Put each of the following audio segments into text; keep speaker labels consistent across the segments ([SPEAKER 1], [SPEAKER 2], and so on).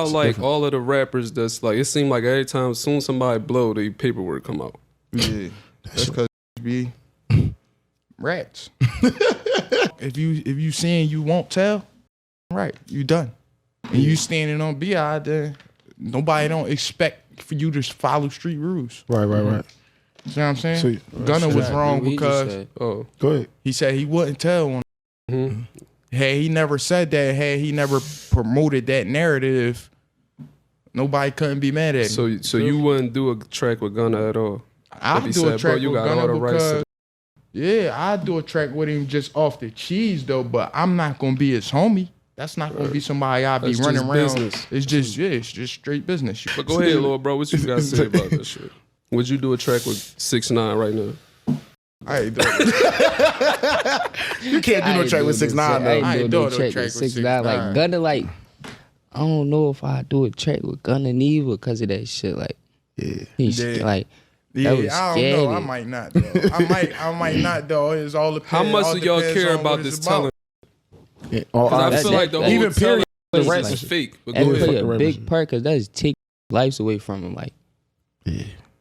[SPEAKER 1] about like all of the rappers that's like, it seemed like every time soon somebody blow, they paperwork come out.
[SPEAKER 2] Yeah, that's because be rats. If you saying you won't tell, right, you done. And you standing on BI, then nobody don't expect for you to follow street rules.
[SPEAKER 3] Right.
[SPEAKER 2] You know what I'm saying? So, Gunna was wrong because
[SPEAKER 1] go
[SPEAKER 2] ahead. He said he wouldn't tell on. Had he never said that, had he never promoted that narrative, nobody couldn't be mad at him.
[SPEAKER 1] So you wouldn't do a track with Gunna at all?
[SPEAKER 2] I'd do a track with Gunna because, I'd do a track with him just off the cheese though, but I'm not gonna be his homie. That's not gonna be somebody I'll be running around. Business. It's just straight business.
[SPEAKER 1] But go ahead, little bro. What you got to say about that shit? Would you do a track with 6ix9ine right now?
[SPEAKER 2] I ain't doing it.
[SPEAKER 3] You can't do no track with 6ix9ine though.
[SPEAKER 2] I ain't doing no track with 6ix9ine.
[SPEAKER 4] Like Gunna, like I don't know if I do a track with Gunna neither because of that shit. Like he's like.
[SPEAKER 2] Yeah, I don't know. I might not though. I might not though. It's all the
[SPEAKER 1] how much do y'all care about this talent?
[SPEAKER 3] Yeah.
[SPEAKER 1] I feel like the whole
[SPEAKER 3] even period
[SPEAKER 1] the rest is fake. But
[SPEAKER 4] that play a big part because that's take lives away from him. Like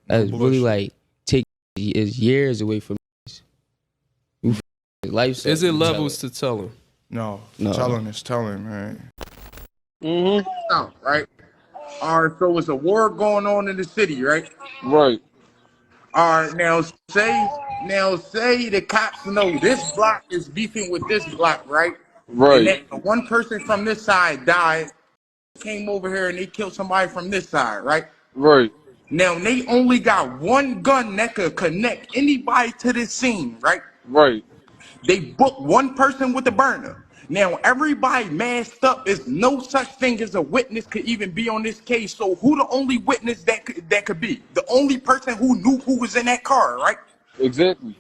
[SPEAKER 4] that's really like take his years away from his life.
[SPEAKER 1] Is it levels to telling?
[SPEAKER 2] No. Telling is telling, man.
[SPEAKER 5] Right. All right. So it's a war going on in the city, right?
[SPEAKER 6] Right.
[SPEAKER 5] All right. Now say the cops know this block is beefing with this block, right?
[SPEAKER 6] Right.
[SPEAKER 5] And then one person from this side died, came over here and they killed somebody from this side, right?
[SPEAKER 6] Right.
[SPEAKER 5] Now they only got one gun that could connect anybody to this scene, right?
[SPEAKER 6] Right.
[SPEAKER 5] They booked one person with a burner. Now everybody masked up. There's no such thing as a witness could even be on this case. So who the only witness that could be? The only person who knew who was in that car, right?
[SPEAKER 6] Exactly.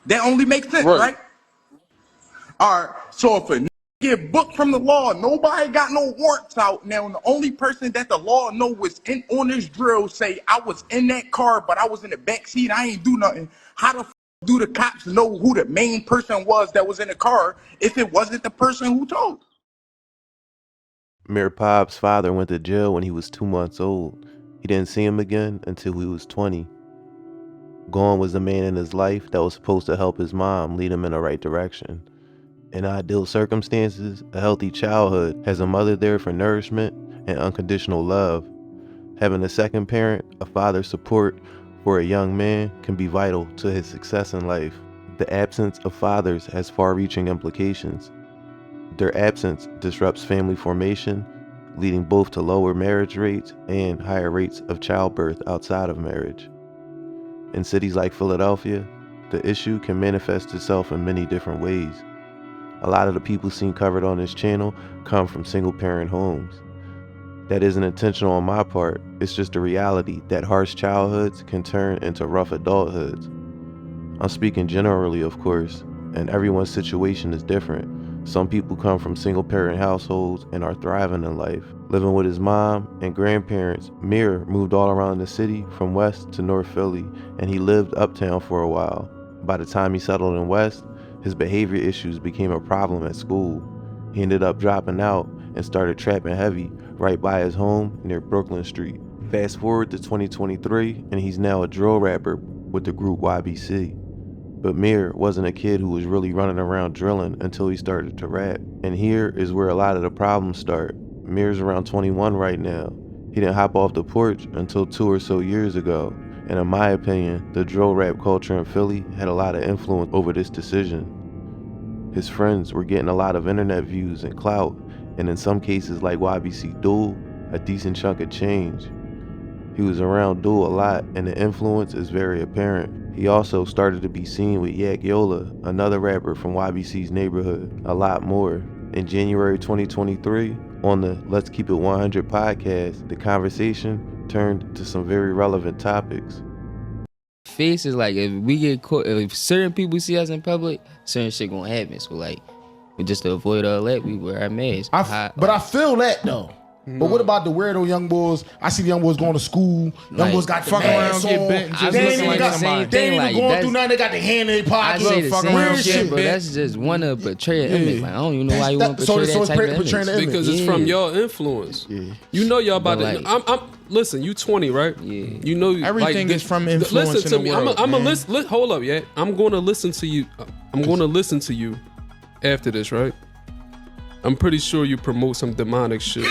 [SPEAKER 5] That only makes sense, right? All right. So if a get booked from the law, nobody got no warrants out. Now the only person that the law know was in on this drill say I was in that car, but I was in the back seat. I ain't do nothing. How the do the cops know who the main person was that was in the car if it wasn't the person who told?
[SPEAKER 7] Mir Pop's father went to jail when he was 2 months old. He didn't see him again until he was 20. Gone was the man in his life that was supposed to help his mom lead him in the right direction. In ideal circumstances, a healthy childhood has a mother there for nourishment and unconditional love. Having a second parent, a father's support for a young man can be vital to his success in life. The absence of fathers has far-reaching implications. Their absence disrupts family formation, leading both to lower marriage rates and higher rates of childbirth outside of marriage. In cities like Philadelphia, the issue can manifest itself in many different ways. A lot of the people seen covered on this channel come from single-parent homes. That isn't intentional on my part, it's just a reality that harsh childhoods can turn into rough adulthoods. I'm speaking generally, of course, and everyone's situation is different. Some people come from single-parent households and are thriving in life. Living with his mom and grandparents, Mir moved all around the city from West to North Philly, and he lived uptown for a while. By the time he settled in West, his behavior issues became a problem at school. He ended up dropping out and started trapping heavy right by his home near Brooklyn Street. Fast forward to 2023, and he's now a drill rapper with the group YBC. But Mir wasn't a kid who was really running around drilling until he started to rap. And here is where a lot of the problems start. Mir's around 21 right now. He didn't hop off the porch until 2 or so years ago. And in my opinion, the drill rap culture in Philly had a lot of influence over this decision. His friends were getting a lot of internet views and clout, and in some cases like YBC Dul, a decent chunk of change. He was around Dul a lot, and the influence is very apparent. He also started to be seen with Yak Yola, another rapper from YBC's neighborhood, a lot more. In January 2023, on the Let's Keep It 100 podcast, the conversation turned to some very relevant topics.
[SPEAKER 4] Face is like, if we get caught, if certain people see us in public, certain shit gonna happen. So like, just to avoid all that, we wear our masks.
[SPEAKER 3] But I feel that though. But what about the weirdo young boys? I see the young boys going to school. Young boys got the
[SPEAKER 2] fucking around,
[SPEAKER 3] mask
[SPEAKER 2] get
[SPEAKER 3] on.
[SPEAKER 2] bent, just
[SPEAKER 3] They ain't
[SPEAKER 2] looking
[SPEAKER 3] even
[SPEAKER 2] like
[SPEAKER 3] got
[SPEAKER 2] somebody.
[SPEAKER 3] They ain't even
[SPEAKER 4] Like,
[SPEAKER 3] going
[SPEAKER 4] that's-
[SPEAKER 3] through nothing. They got the hand in their
[SPEAKER 4] I
[SPEAKER 3] pocket.
[SPEAKER 4] say the
[SPEAKER 2] fucking
[SPEAKER 4] same
[SPEAKER 2] around,
[SPEAKER 4] shit,
[SPEAKER 2] get
[SPEAKER 4] but
[SPEAKER 2] bent.
[SPEAKER 4] that's just one to portray an image. Like, I don't even know why you want to
[SPEAKER 3] So
[SPEAKER 4] portray
[SPEAKER 3] it's
[SPEAKER 4] that type of
[SPEAKER 3] portraying
[SPEAKER 4] image.
[SPEAKER 3] the image.
[SPEAKER 1] Because it's from your influence.
[SPEAKER 3] Yeah.
[SPEAKER 1] You know y'all about
[SPEAKER 4] But
[SPEAKER 1] to.
[SPEAKER 4] like-
[SPEAKER 1] I'm listen. You 20, right?
[SPEAKER 4] Yeah.
[SPEAKER 1] You know
[SPEAKER 2] Everything is from influence
[SPEAKER 1] Listen to
[SPEAKER 2] in the
[SPEAKER 1] me.
[SPEAKER 2] world,
[SPEAKER 1] I'm a
[SPEAKER 2] man.
[SPEAKER 1] listen. Hold up, yeah. I'm going to listen to you. I'm going to listen to you after this, right? I'm pretty sure you promote some demonic shit.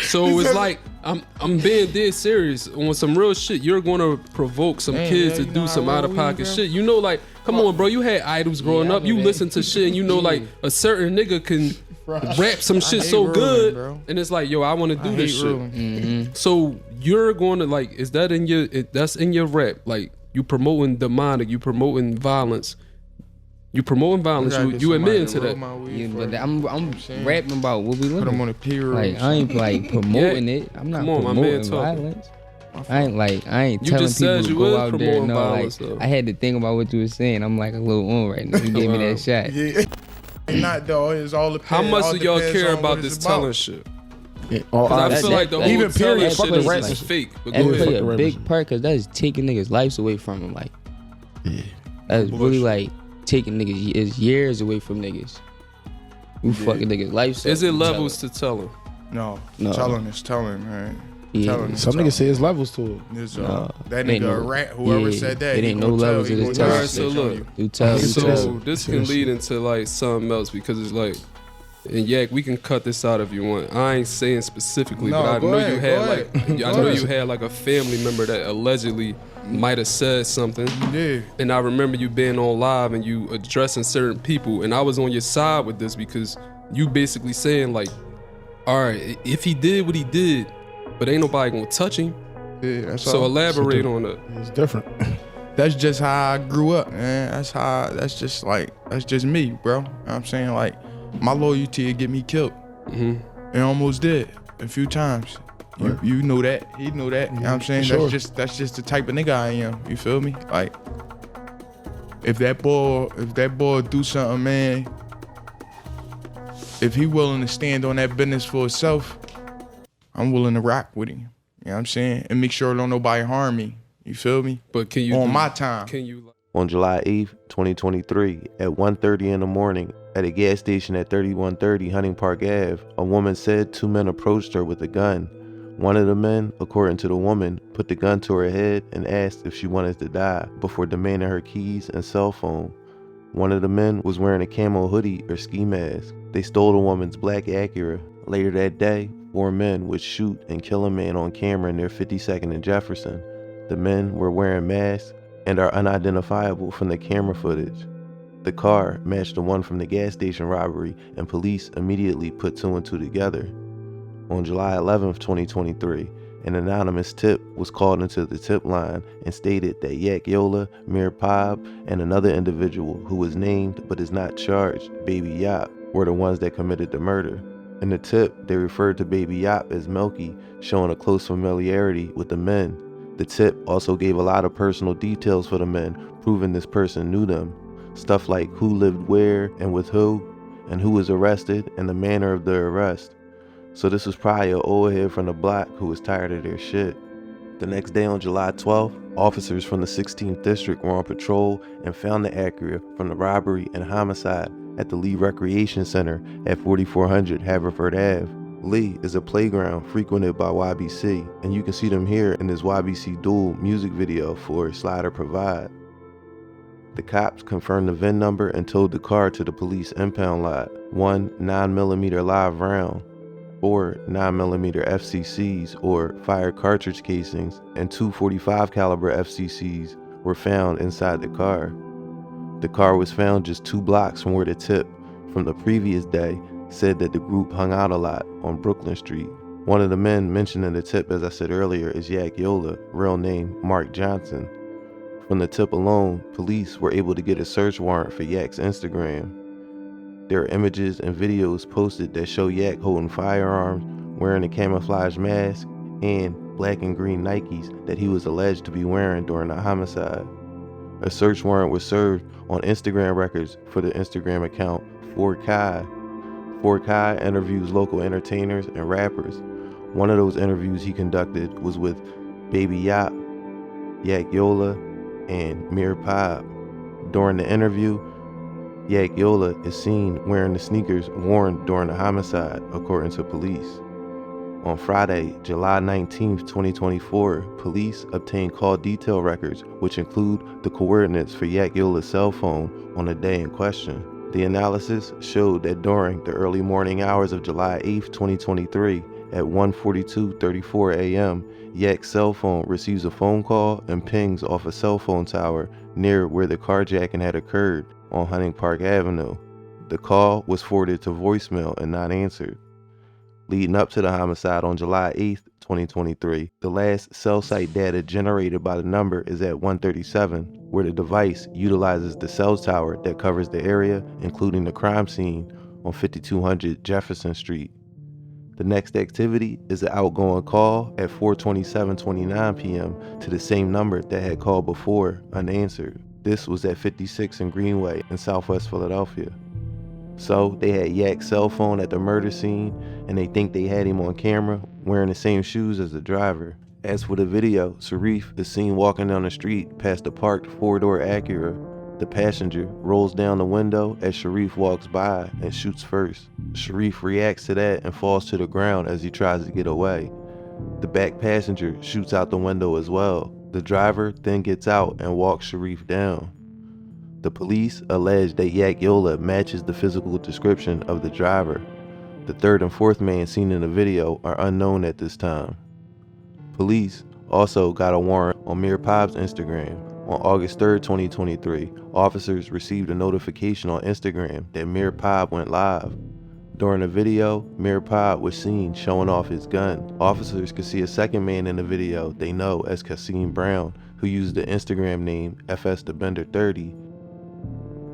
[SPEAKER 1] So it's like I'm being dead serious on some real shit. You're gonna provoke some
[SPEAKER 2] Damn,
[SPEAKER 1] kids
[SPEAKER 2] yeah,
[SPEAKER 1] to
[SPEAKER 2] you
[SPEAKER 1] do
[SPEAKER 2] know
[SPEAKER 1] some
[SPEAKER 2] how
[SPEAKER 1] out of
[SPEAKER 2] we
[SPEAKER 1] pocket
[SPEAKER 2] bro?
[SPEAKER 1] shit. You know, like, come on, bro. You had idols growing
[SPEAKER 4] Yeah, I
[SPEAKER 1] up.
[SPEAKER 4] know
[SPEAKER 1] You
[SPEAKER 4] that.
[SPEAKER 1] listen to shit, and you know, like, a certain nigga can rap some shit
[SPEAKER 2] hate
[SPEAKER 1] so
[SPEAKER 2] Roland,
[SPEAKER 1] good,
[SPEAKER 2] bro.
[SPEAKER 1] and it's like, yo, I want to do
[SPEAKER 2] I
[SPEAKER 1] this
[SPEAKER 2] hate
[SPEAKER 1] shit.
[SPEAKER 2] Roland.
[SPEAKER 1] So you're going to, like, is that in your? That's in your rap? Like, you promoting demonic, you promoting violence. You promoting violence.
[SPEAKER 2] Gotta
[SPEAKER 1] You
[SPEAKER 2] get
[SPEAKER 1] you
[SPEAKER 2] somebody
[SPEAKER 1] admitting
[SPEAKER 2] to
[SPEAKER 1] to
[SPEAKER 2] roll
[SPEAKER 1] that.
[SPEAKER 2] my weed
[SPEAKER 4] Yeah,
[SPEAKER 2] for
[SPEAKER 4] but
[SPEAKER 2] me.
[SPEAKER 4] I'm
[SPEAKER 2] saying?
[SPEAKER 4] rapping about what we
[SPEAKER 2] Put them
[SPEAKER 4] living.
[SPEAKER 2] on a P-roll.
[SPEAKER 4] Like, I ain't like promoting it. I'm not
[SPEAKER 1] Come on, my man
[SPEAKER 4] promoting
[SPEAKER 1] talking.
[SPEAKER 4] violence. I ain't
[SPEAKER 1] You
[SPEAKER 4] telling
[SPEAKER 1] just
[SPEAKER 4] people
[SPEAKER 1] said
[SPEAKER 4] to
[SPEAKER 1] you
[SPEAKER 4] go
[SPEAKER 1] was
[SPEAKER 4] out there.
[SPEAKER 1] promoting
[SPEAKER 4] No,
[SPEAKER 1] violence,
[SPEAKER 4] like
[SPEAKER 1] though.
[SPEAKER 4] I had to think about what you were saying. I'm like a little on right now. You gave me that shot.
[SPEAKER 2] Yeah. Not though. It's all the
[SPEAKER 1] How much do y'all care about this telling shit?
[SPEAKER 3] Yeah. Oh,
[SPEAKER 1] Because I
[SPEAKER 3] that's-
[SPEAKER 1] feel like the whole
[SPEAKER 3] even
[SPEAKER 1] telling
[SPEAKER 3] period,
[SPEAKER 1] shit
[SPEAKER 3] fuck the
[SPEAKER 1] is
[SPEAKER 3] rap.
[SPEAKER 1] fake. But
[SPEAKER 4] That
[SPEAKER 1] go
[SPEAKER 4] play
[SPEAKER 1] ahead.
[SPEAKER 4] a
[SPEAKER 3] Fuck
[SPEAKER 4] big
[SPEAKER 3] the
[SPEAKER 4] part because that's taking niggas' lives away from them. Like,
[SPEAKER 3] Yeah.
[SPEAKER 4] that's really like taking niggas is years away from niggas. You fucking niggas' lives.
[SPEAKER 1] Is
[SPEAKER 4] up,
[SPEAKER 1] it
[SPEAKER 4] you
[SPEAKER 1] levels to telling?
[SPEAKER 2] No.
[SPEAKER 4] No.
[SPEAKER 2] Telling is telling, man.
[SPEAKER 4] Yeah.
[SPEAKER 2] Telling is
[SPEAKER 3] Some
[SPEAKER 2] telling.
[SPEAKER 3] niggas say it's levels to it.
[SPEAKER 2] There's,
[SPEAKER 4] No,
[SPEAKER 2] that
[SPEAKER 4] it ain't
[SPEAKER 2] nigga a
[SPEAKER 4] no-
[SPEAKER 2] rat. Whoever
[SPEAKER 4] yeah,
[SPEAKER 2] said that,
[SPEAKER 4] it
[SPEAKER 2] he
[SPEAKER 4] ain't
[SPEAKER 2] gonna
[SPEAKER 4] no
[SPEAKER 2] tell,
[SPEAKER 4] levels
[SPEAKER 2] he
[SPEAKER 4] of
[SPEAKER 2] gonna
[SPEAKER 4] this
[SPEAKER 2] tell
[SPEAKER 1] Alright,
[SPEAKER 4] telling.
[SPEAKER 1] so
[SPEAKER 2] snitch on
[SPEAKER 1] look.
[SPEAKER 2] you.
[SPEAKER 4] You tell.
[SPEAKER 1] So this can lead into like something else because it's like, and Yak, we can cut this out if you want. I ain't saying specifically,
[SPEAKER 2] No,
[SPEAKER 1] but I
[SPEAKER 2] go
[SPEAKER 1] know
[SPEAKER 2] ahead,
[SPEAKER 1] you had
[SPEAKER 2] go
[SPEAKER 1] like,
[SPEAKER 2] ahead.
[SPEAKER 1] I
[SPEAKER 2] Go
[SPEAKER 1] know
[SPEAKER 2] ahead.
[SPEAKER 1] you had like a family member that allegedly might have said something.
[SPEAKER 2] Yeah.
[SPEAKER 1] And I remember you being on live and you addressing certain people, and I was on your side with this because you basically saying like, all right, if he did what he did, but ain't nobody gonna touch him.
[SPEAKER 2] Yeah, that's
[SPEAKER 1] So
[SPEAKER 2] all.
[SPEAKER 1] elaborate on that.
[SPEAKER 3] It's different.
[SPEAKER 2] That's just how I grew up, man. That's just me, bro. You know what I'm saying? Like, my loyalty would get me killed.
[SPEAKER 1] Mhm.
[SPEAKER 2] It almost did a few times. You know that. He know that. You know what I'm saying?
[SPEAKER 3] Sure.
[SPEAKER 2] That's just the type of nigga I am. You feel me? Like, if that boy do something, man, if he willing to stand on that business for himself, I'm willing to rock with him. You know what I'm saying? And make sure don't nobody harm me. You feel me?
[SPEAKER 1] But can you
[SPEAKER 2] On my time.
[SPEAKER 1] Can you?
[SPEAKER 7] On July 8th, 2023, at 1:30 in the morning, at a gas station at 3130 Hunting Park Ave, a woman said two men approached her with a gun. One of the men, according to the woman, put the gun to her head and asked if she wanted to die before demanding her keys and cell phone. One of the men was wearing a camo hoodie or ski mask. They stole the woman's black Acura. Later that day, 4 men would shoot and kill a man on camera near 52nd and Jefferson. The men were wearing masks and are unidentifiable from the camera footage. The car matched the one from the gas station robbery, and police immediately put 2 and 2 together. On July 11th, 2023, an anonymous tip was called into the tip line and stated that Yak Yola, Mir Pob, and another individual who was named but is not charged, Baby Yop, were the ones that committed the murder. In the tip, they referred to Baby Yop as Melky, showing a close familiarity with the men. The tip also gave a lot of personal details for the men, proving this person knew them. Stuff like who lived where and with who, and who was arrested, and the manner of the arrest. So this was probably an old head from the block who was tired of their shit. The next day on July 12th, officers from the 16th District were on patrol and found the Acura from the robbery and homicide at the Lee Recreation Center at 4400 Haverford Ave. Lee is a playground frequented by YBC, and you can see them here in this YBC Dul music video for Slide or Provide. The cops confirmed the VIN number and towed the car to the police impound lot. 1 9mm live round, 4 9mm FCCs or fire cartridge casings, and 2 .45 caliber FCCs were found inside the car. The car was found just 2 blocks from where the tip from the previous day said that the group hung out a lot on Brooklyn Street. One of the men mentioned in the tip, as I said earlier, is Yak Yola, real name Mark Johnson. From the tip alone, police were able to get a search warrant for Yak's Instagram. There are images and videos posted that show Yak holding firearms, wearing a camouflage mask, and black and green Nikes that he was alleged to be wearing during the homicide. A search warrant was served on Instagram records for the Instagram account 4Kai. 4Kai interviews local entertainers and rappers. One of those interviews he conducted was with Baby Yap, Yak Yola, and Mir Pab. During the interview, Yak Yola is seen wearing the sneakers worn during the homicide, according to police. On Friday, July 19, 2024, police obtained call detail records, which include the coordinates for Yak Yola's cell phone on the day in question. The analysis showed that during the early morning hours of July 8, 2023, at 1:42:34 a.m., Yak's cell phone receives a phone call and pings off a cell phone tower near where the carjacking had occurred on Hunting Park Avenue. The call was forwarded to voicemail and not answered. Leading up to the homicide on July 8, 2023, the last cell site data generated by the number is at 137, where the device utilizes the cell tower that covers the area, including the crime scene on 5200 Jefferson Street. The next activity is an outgoing call at 4:27:29 p.m. to the same number that had called before, unanswered. This was at 56 and Greenway in Southwest Philadelphia. So they had Yak's cell phone at the murder scene, and they think they had him on camera wearing the same shoes as the driver. As for the video, Sharif is seen walking down the street past the parked four-door Acura. The passenger rolls down the window as Sharif walks by and shoots first. Sharif reacts to that and falls to the ground as he tries to get away. The back passenger shoots out the window as well. The driver then gets out and walks Sharif down. The police allege that Yak Yola matches the physical description of the driver. The third and fourth man seen in the video are unknown at this time. Police also got a warrant on Mir Pab's Instagram. On August 3, 2023, officers received a notification on Instagram that Mir Pab went live. During the video, Mir Pab was seen showing off his gun. Officers could see a second man in the video they know as Kasim Brown, who used the Instagram name FSTheBender30.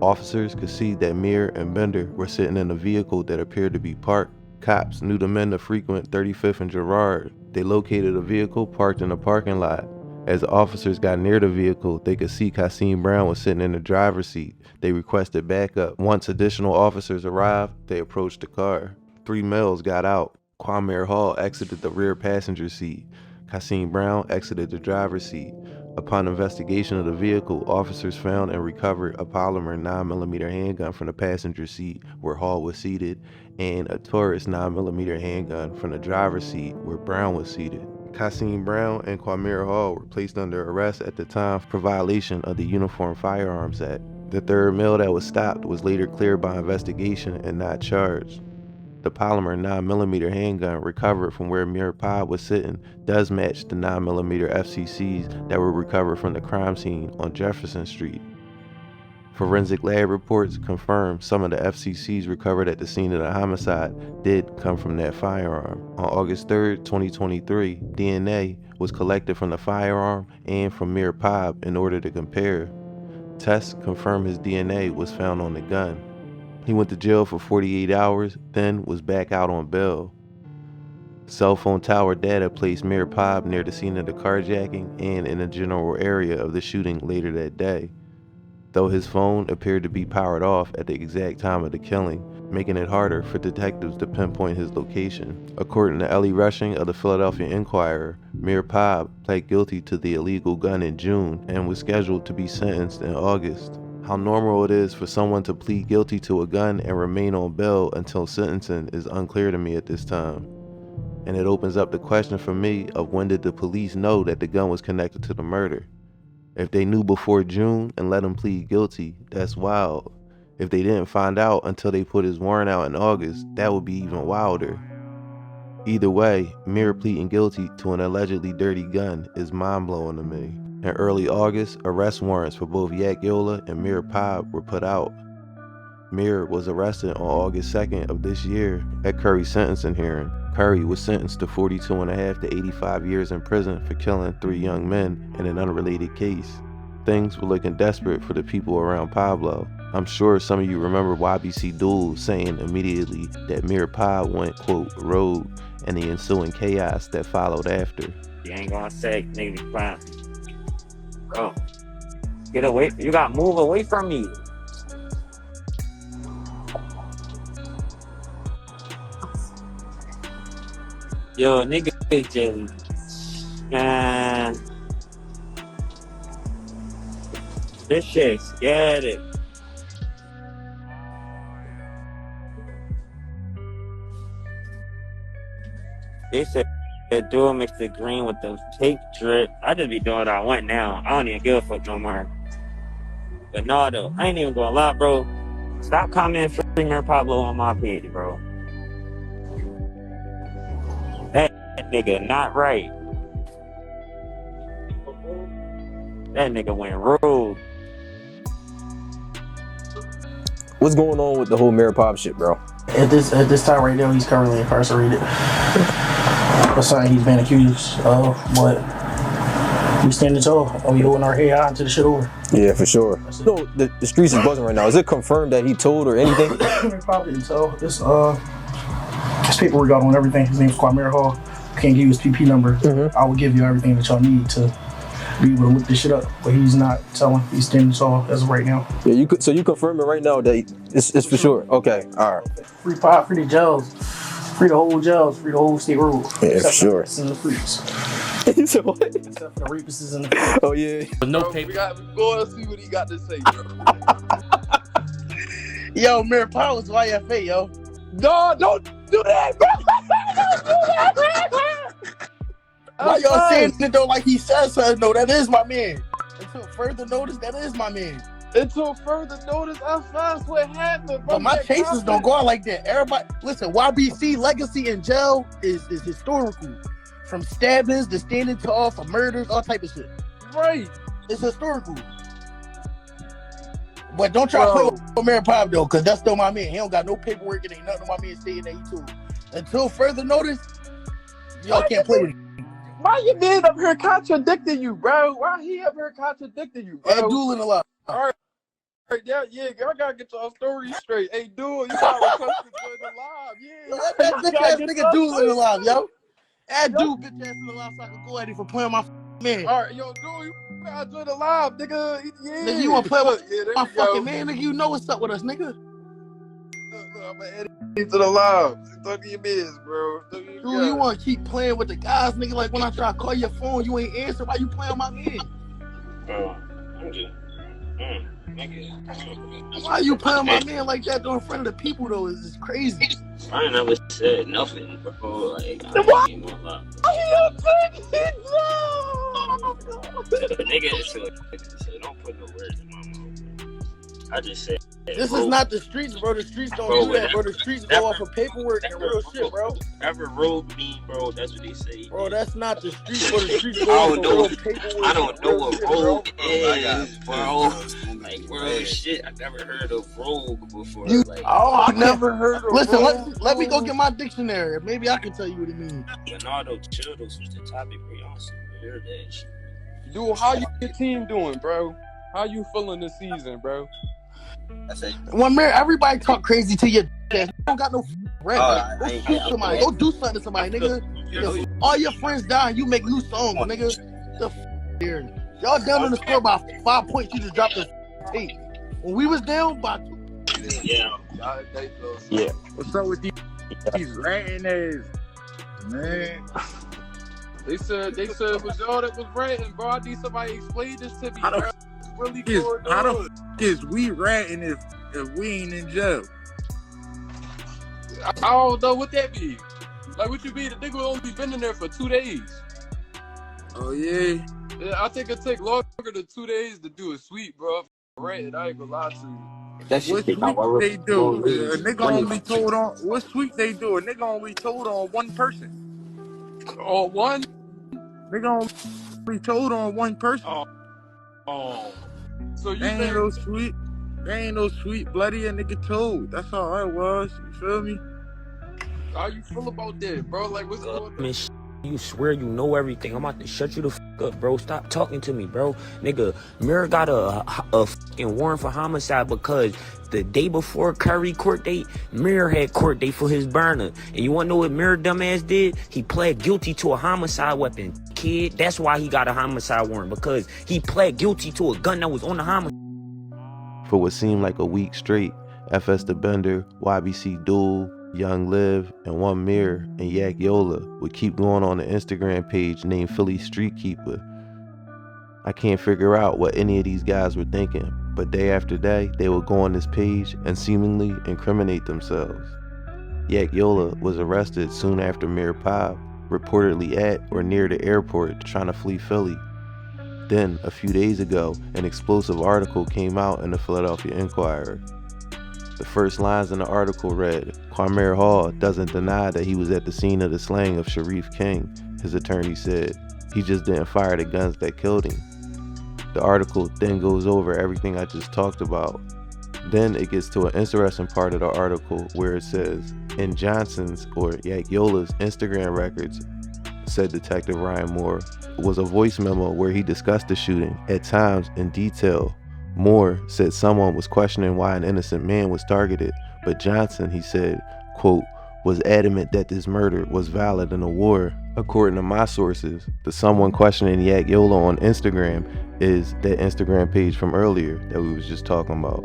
[SPEAKER 7] Officers could see that Mir and Bender were sitting in a vehicle that appeared to be parked. Cops knew the men to frequent 35th and Girard. They located a vehicle parked in a parking lot. As the officers got near the vehicle, they could see Kasim Brown was sitting in the driver's seat. They requested backup. Once additional officers arrived, they approached the car. 3 males got out. Kwame Hall exited the rear passenger seat. Kasim Brown exited the driver's seat. Upon investigation of the vehicle, officers found and recovered a polymer 9mm handgun from the passenger seat where Hall was seated, and a Taurus 9mm handgun from the driver's seat where Brown was seated. Kasim Brown and Kwame Hall were placed under arrest at the time for violation of the Uniform Firearms Act. The third male that was stopped was later cleared by investigation and not charged. The polymer 9mm handgun recovered from where Mir Pab was sitting does match the 9mm FCCs that were recovered from the crime scene on Jefferson Street. Forensic lab reports confirm some of the FCCs recovered at the scene of the homicide did come from that firearm. On August 3, 2023, DNA was collected from the firearm and from Mir Pab in order to compare. Tests confirmed his DNA was found on the gun. He went to jail for 48 hours, then was back out on bail. Cell phone tower data placed Mir Pab near the scene of the carjacking and in a general area of the shooting later that day, though his phone appeared to be powered off at the exact time of the killing, making it harder for detectives to pinpoint his location. According to Ellie Rushing of the Philadelphia Inquirer, Mir Pab pled guilty to the illegal gun in June and was scheduled to be sentenced in August. How normal it is for someone to plead guilty to a gun and remain on bail until sentencing is unclear to me at this time. And it opens up the question for me of when did the police know that the gun was connected to the murder? If they knew before June and let him plead guilty, that's wild. If they didn't find out until they put his warrant out in August, that would be even wilder. Either way, Mir pleading guilty to an allegedly dirty gun is mind-blowing to me. In early August, arrest warrants for both Yak Yola and Mir Pab were put out. Mir was arrested on August 2nd of this year at Curry's sentencing hearing. Curry was sentenced to 42.5 to 85 years in prison for killing 3 young men in an unrelated case. Things were looking desperate for the people around Pablo. I'm sure some of you remember YBC Dul saying immediately that Mir Pab went, quote, rogue, and the ensuing chaos that followed after.
[SPEAKER 6] You ain't gonna say nigga crime. Bro, get away. You gotta move away from me. Yo, nigga, just, man, this shit scared it. They said dual mix the green with the tape drip. I just be doing what I want now. I don't even give a fuck no more. But no, though, I ain't even gonna lie, bro. Stop commenting free Mayor Pablo on my page, bro. That nigga not right. That nigga went rogue.
[SPEAKER 8] What's going on with the whole Mayor Pop shit, bro?
[SPEAKER 9] At this time right now, he's currently incarcerated. That's something he's been accused of, but we standing tall and we holding our head high until the shit over.
[SPEAKER 8] Yeah, for sure. No, the streets is buzzing right now. Is it confirmed that he told or anything?
[SPEAKER 9] Probably didn't tell. This paperwork out on everything. His name's Kwame Hall. Can't give you his PP number. I will give you everything that y'all need to be able to look this shit up. But he's not telling. He's standing tall as of right now.
[SPEAKER 8] Yeah, so you confirming right now that it's for sure. Okay, all right.
[SPEAKER 9] Free pop, free the jails, free the whole jails, free the whole state road.
[SPEAKER 8] Yeah, for sure.
[SPEAKER 9] And the freaks.
[SPEAKER 8] You said what?
[SPEAKER 9] Except for the rapists and the
[SPEAKER 8] Oh yeah.
[SPEAKER 10] No paper. We got to go and see what he got to say, bro.
[SPEAKER 11] Yo, Mayor Powers, YFA, yo.
[SPEAKER 10] No, don't do that, bro.
[SPEAKER 11] Why y'all saying it though like he says something? No, that is my man. Until further notice, that is my man.
[SPEAKER 10] Until further notice, I found what happened, bro.
[SPEAKER 11] But my cases don't go out like that. Everybody, listen, YBC legacy in jail is historical. From stabbings to standing tall for murders, all type of shit.
[SPEAKER 10] Right.
[SPEAKER 11] It's historical. But don't try to play with Mayor Pop though, because that's still my man. He don't got no paperwork and ain't nothing on my man stating that he told. Until further notice, y'all can't play with him.
[SPEAKER 10] Why you man up here contradicting you, bro? Why he up here contradicting you, bro?
[SPEAKER 11] And dueling a lot.
[SPEAKER 10] All right, yeah, y'all gotta get your story straight. Hey, dude, you gotta request to join the live. Yeah,
[SPEAKER 11] Let that bitch ass nigga dueling a live, yo. Add dude bitch ass in the live so I can go at him for playing my man.
[SPEAKER 10] All right, yo, dude, you gotta join the live, nigga. Yeah.
[SPEAKER 11] Nigga, you wanna play with my fucking man, nigga? You know what's up with us, nigga.
[SPEAKER 10] I'm gonna edit to the live. Talk to your biz, bro.
[SPEAKER 11] Dude, you wanna keep playing with the guys, nigga? Like when I try to call your phone, you ain't answer. Why you playing my man?
[SPEAKER 6] Bro, I'm just, nigga.
[SPEAKER 11] Why you playing my man like that though in front of the people though? It's crazy.
[SPEAKER 6] I ain't never said nothing, bro. Like, I ain't gonna lie. Nigga, so don't put no words in my mouth. I just said.
[SPEAKER 11] This is not the streets, bro. The streets don't do that, bro. The streets go off of paperwork and real shit, bro.
[SPEAKER 6] Whatever road me, bro, that's what they say.
[SPEAKER 11] Bro, that's not the streets, bro. The streets go off of real paperwork.
[SPEAKER 6] I don't know what rogue is, bro. Like, bro, shit, I never heard of rogue before.
[SPEAKER 11] I never heard of Listen, let me go get my dictionary. Maybe I can tell you what it means.
[SPEAKER 6] Bernardo, chill, those was the topic, bro. Y'all hear that shit.
[SPEAKER 10] Dude, how your team doing, bro? How you feeling this season, bro?
[SPEAKER 11] When everybody talk crazy to your ass, you don't got no rap. Go shoot somebody. Go do something to somebody, nigga. All your friends die and you make new songs, nigga. The here. Y'all down in the score by 5 points. You just dropped the tape. When we was down by 2.
[SPEAKER 6] Yeah.
[SPEAKER 2] What's up with these ratting ass, man?
[SPEAKER 10] They said it was y'all that was ranting, bro. I need somebody to explain this to me, bro. Really
[SPEAKER 2] How the f is we ratting if we ain't in jail?
[SPEAKER 10] I don't know what that means. Like, what you mean? The nigga only been in there for 2 days.
[SPEAKER 2] Oh yeah.
[SPEAKER 10] I think it take longer than 2 days to do a sweep, bro. Right, I ain't gonna lie to you.
[SPEAKER 2] What sweep they do? A nigga only told on what sweep they do? A nigga only told on one person.
[SPEAKER 10] Oh, one?
[SPEAKER 2] Nigga only told on one person.
[SPEAKER 10] Oh. So you
[SPEAKER 2] They ain't no sweet bloody a nigga told. That's all I was. You feel me?
[SPEAKER 10] How you feel about that, bro? Like, what's going on?
[SPEAKER 12] You swear you know everything. I'm about to shut you the fuck up, bro. Stop talking to me, bro. Nigga, Mir got a fucking warrant for homicide because the day before Curry court date, Mir had court date for his burner. And you wanna know what Mir dumbass did? He pled guilty to a homicide weapon, kid. That's why he got a homicide warrant, because he pled guilty to a gun that was on the homicide.
[SPEAKER 7] For what seemed like a week straight, FS the Bender, YBC Dul, Young Liv, and One Mirror and Yak Yola would keep going on an Instagram page named Philly Street Keeper. I can't figure out what any of these guys were thinking, but day after day, they would go on this page and seemingly incriminate themselves. Yak Yola was arrested soon after Mirror Pop, reportedly at or near the airport trying to flee Philly. Then, a few days ago, an explosive article came out in the Philadelphia Inquirer. The first lines in the article read, "Kwame Hall doesn't deny that he was at the scene of the slaying of Sharif King," his attorney said. "He just didn't fire the guns that killed him." The article then goes over everything I just talked about. Then it gets to an interesting part of the article where it says, in Johnson's or Yak Yola's Instagram records, said Detective Ryan Moore, was a voice memo where he discussed the shooting, at times in detail. Moore said someone was questioning why an innocent man was targeted, but Johnson, he said, quote, was adamant that this murder was valid in a war. According to my sources, the someone questioning Yak Yola on Instagram is that Instagram page from earlier that we was just talking about.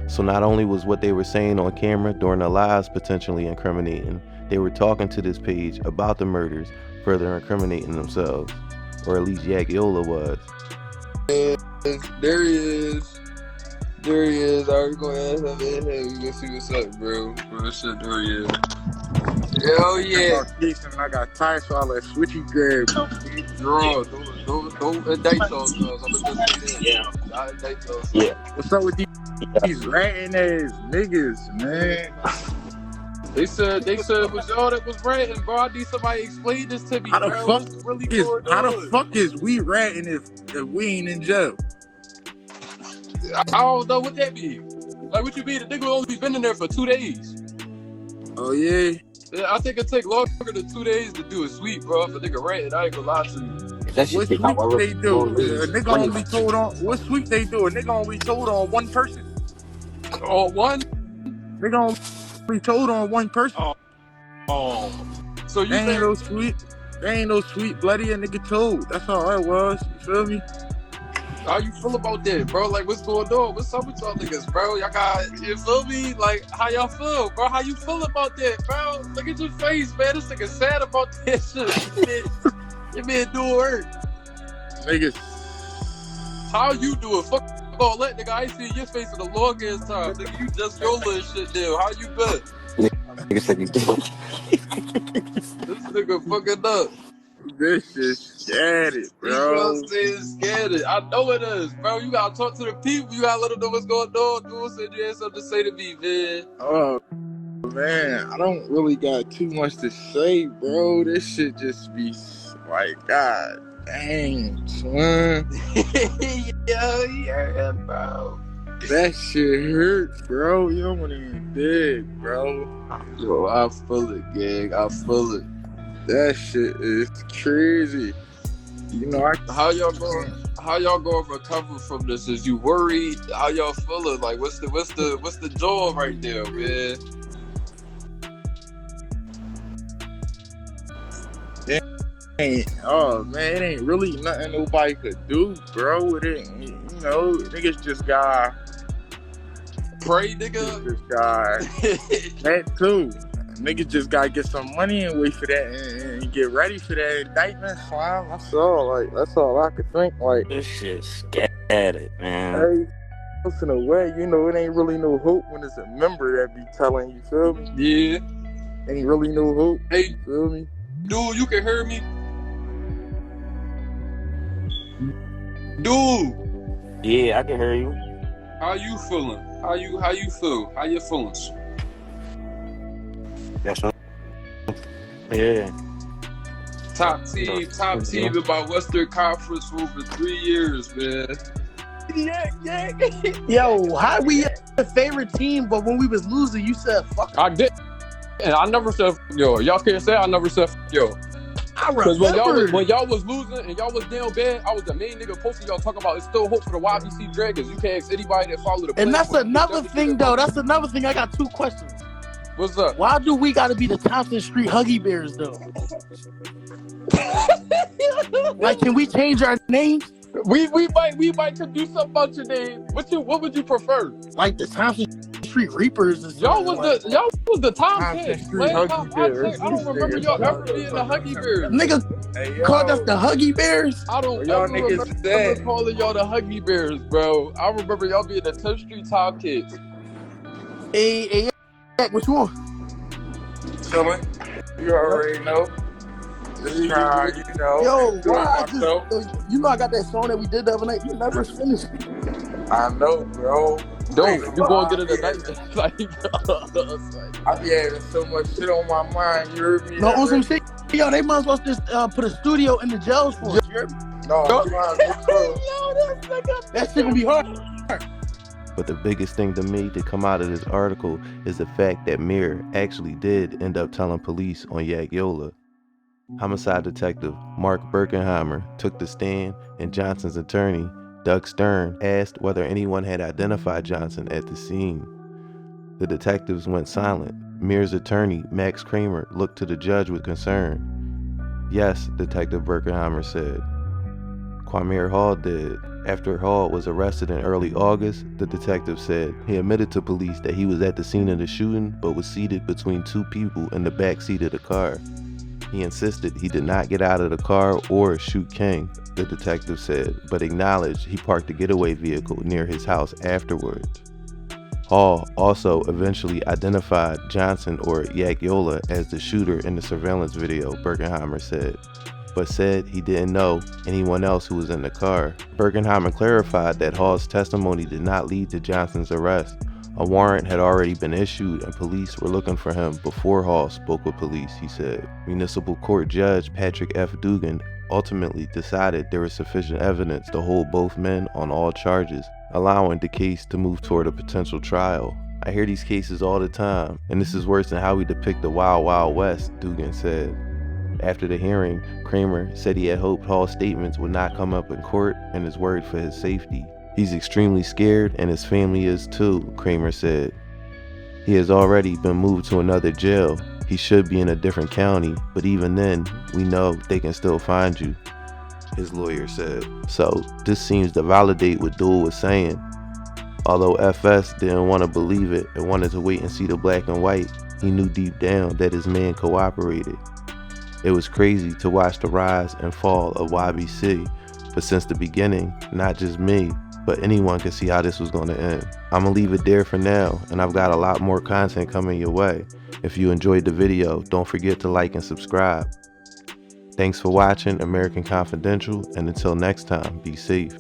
[SPEAKER 7] So not only was what they were saying on camera during the lives potentially incriminating, they were talking to this page about the murders, further incriminating themselves. Or at least Yak Yola was.
[SPEAKER 10] There he is. There he is. I was going to ask him in here. You can see what's up, bro. Bro, shit, there he is. Hell yeah.
[SPEAKER 5] I got tires, so I let Switchy grab.
[SPEAKER 10] Draw. Don't indict yourselves. I'm just saying.
[SPEAKER 6] Yeah.
[SPEAKER 10] Not indict yourselves.
[SPEAKER 6] Yeah.
[SPEAKER 5] What's up with these ratting ass niggas, man?
[SPEAKER 10] They said it was y'all that was ratting, bro. I need somebody to explain this to me.
[SPEAKER 5] How the
[SPEAKER 10] bro.
[SPEAKER 5] fuck
[SPEAKER 10] What's really
[SPEAKER 5] is
[SPEAKER 10] going
[SPEAKER 5] how
[SPEAKER 10] on?
[SPEAKER 5] the fuck is we ratting if we ain't in jail?
[SPEAKER 10] I don't know what that means. Like, what you mean? The nigga only been in there for 2 days.
[SPEAKER 5] Oh yeah.
[SPEAKER 10] Yeah, I think it take longer than 2 days to do a sweep, bro. If a nigga ratting, I ain't gonna lie to you.
[SPEAKER 6] That
[SPEAKER 5] What
[SPEAKER 6] shit
[SPEAKER 5] sweep they do? A nigga only told on what sweep they do? A nigga only told on one person.
[SPEAKER 10] On one?
[SPEAKER 5] Nigga only told on one person.
[SPEAKER 10] Oh. So you
[SPEAKER 5] They ain't
[SPEAKER 10] think
[SPEAKER 5] no sweet. They ain't no sweet bloody a nigga told. That's all it was. You feel me?
[SPEAKER 10] how you feel about that, bro? Like, what's going on? What's up with y'all niggas, bro? Y'all got, you feel me? Like, how y'all feel, bro? How you feel about that, bro? Look at your face, man. This nigga sad about that shit. You been doing work.
[SPEAKER 5] Niggas.
[SPEAKER 10] How you do it? Fuck all that, nigga. I ain't seen your face in a long ass time. Nigga, you just your little shit there. How you been?
[SPEAKER 6] Nigga said you did.
[SPEAKER 10] This nigga fucking up.
[SPEAKER 5] This shit scattered, bro.
[SPEAKER 10] You know what I'm saying? Scattered. I know it is, bro. You gotta talk to the people. You gotta let them know what's going on. Dude said you had something to say to me, man.
[SPEAKER 5] Oh, man. I don't really got too much to say, bro. This shit just be like, God dang, son.
[SPEAKER 10] Yeah, bro.
[SPEAKER 5] That shit hurts, bro. You don't even dig, bro.
[SPEAKER 10] Yo, I feel it, gang. I feel it.
[SPEAKER 5] That shit is crazy. You know,
[SPEAKER 10] How y'all going to recover from this? Is you worried? How y'all feeling? Like, what's the jaw right there, man?
[SPEAKER 5] Oh man, it ain't really nothing nobody could do, bro. It ain't, you know, niggas just got
[SPEAKER 10] pray, nigga.
[SPEAKER 5] Just got that too. Niggas just gotta get some money and wait for that and get ready for that indictment. Fine, that's all I could think. Like,
[SPEAKER 6] This shit scattered, man.
[SPEAKER 5] hey, in a way, you know, it ain't really no hope when it's a member that be telling you, feel me?
[SPEAKER 10] Yeah.
[SPEAKER 5] Ain't really no hope.
[SPEAKER 10] Hey,
[SPEAKER 5] feel me?
[SPEAKER 10] dude, you can hear me? Dude,
[SPEAKER 6] Yeah, I can hear you.
[SPEAKER 10] how you feeling? How you feel? How your feelings?
[SPEAKER 6] That's what. Yeah.
[SPEAKER 10] Top team in my Western Conference for over 3 years, man.
[SPEAKER 11] Yeah. Yo, how we your favorite team, but when we was losing, you said fuck.
[SPEAKER 10] I did, and I never said yo. Y'all can't say I never said yo. Because when y'all was losing and y'all was down bad, I was the main nigga posting y'all talking about it's still hope for the YBC Dragons. You can't ask anybody that follow the
[SPEAKER 11] And that's
[SPEAKER 10] playbook.
[SPEAKER 11] another thing, though. That's another thing. I got 2 questions.
[SPEAKER 10] What's up?
[SPEAKER 11] Why do we got to be the Thompson Street Huggy Bears, though? Like, can we change our names?
[SPEAKER 10] We might could do something about your name. What would you prefer?
[SPEAKER 11] Like the Thompson Street Reapers. Or
[SPEAKER 10] Y'all was the Tomcats.
[SPEAKER 2] Street
[SPEAKER 10] Last
[SPEAKER 2] Huggy
[SPEAKER 10] time I
[SPEAKER 2] Bears.
[SPEAKER 10] checked, I don't remember y'all ever being the Huggy Bears.
[SPEAKER 11] Nigga called us the Huggy Bears.
[SPEAKER 10] I don't
[SPEAKER 2] Y'all
[SPEAKER 10] ever
[SPEAKER 2] niggas
[SPEAKER 10] remember
[SPEAKER 2] said.
[SPEAKER 10] calling y'all the Huggy Bears, bro. I remember y'all being the 10th Street Tomcats.
[SPEAKER 11] Hey, what you want?
[SPEAKER 2] Chillin'. You already know. Just trying, you know.
[SPEAKER 11] Yo,
[SPEAKER 2] doing
[SPEAKER 11] why
[SPEAKER 2] myself.
[SPEAKER 11] you know I got that song that we did the other night. You never finished.
[SPEAKER 2] I know, bro.
[SPEAKER 10] Don't you gonna get it
[SPEAKER 2] tonight?
[SPEAKER 10] tonight?
[SPEAKER 2] I be having so much shit on my mind. You heard me?
[SPEAKER 11] No, on some shit. Yo, they might as well just put a studio in the jails for us. You heard me?
[SPEAKER 2] No, you might as well.
[SPEAKER 11] That shit gonna be hard.
[SPEAKER 7] But the biggest thing to me to come out of this article is the fact that Mir actually did end up telling police on Yak Yola. Homicide detective Mark Birkenheimer took the stand, and Johnson's attorney, Doug Stern, asked whether anyone had identified Johnson at the scene. The detectives went silent. Mir's attorney, Max Kramer, looked to the judge with concern. Yes, Detective Birkenheimer said. Kwame Hall did. After Hall was arrested in early August, the detective said he admitted to police that he was at the scene of the shooting but was seated between two people in the back seat of the car. He insisted he did not get out of the car or shoot King, the detective said, but acknowledged he parked the getaway vehicle near his house afterwards. Hall also eventually identified Johnson or Yak Yola as the shooter in the surveillance video, Birkenheimer said, but said he didn't know anyone else who was in the car. Birkenheimer clarified that Hall's testimony did not lead to Johnson's arrest. A warrant had already been issued and police were looking for him before Hall spoke with police, he said. Municipal Court Judge Patrick F. Dugan ultimately decided there was sufficient evidence to hold both men on all charges, allowing the case to move toward a potential trial. I hear these cases all the time, and this is worse than how we depict the Wild Wild West, Dugan said. After the hearing, Kramer said he had hoped Hall's statements would not come up in court and is worried for his safety. He's extremely scared and his family is too, Kramer said. He has already been moved to another jail. He should be in a different county, but even then, we know they can still find you, his lawyer said. So this seems to validate what Dul was saying. Although FS didn't want to believe it and wanted to wait and see the black and white, he knew deep down that his man cooperated. It was crazy to watch the rise and fall of YBC, but since the beginning, not just me, but anyone could see how this was going to end. I'm gonna leave it there for now, and I've got a lot more content coming your way. If you enjoyed the video, don't forget to like and subscribe. Thanks for watching American Confidential, and until next time, be safe.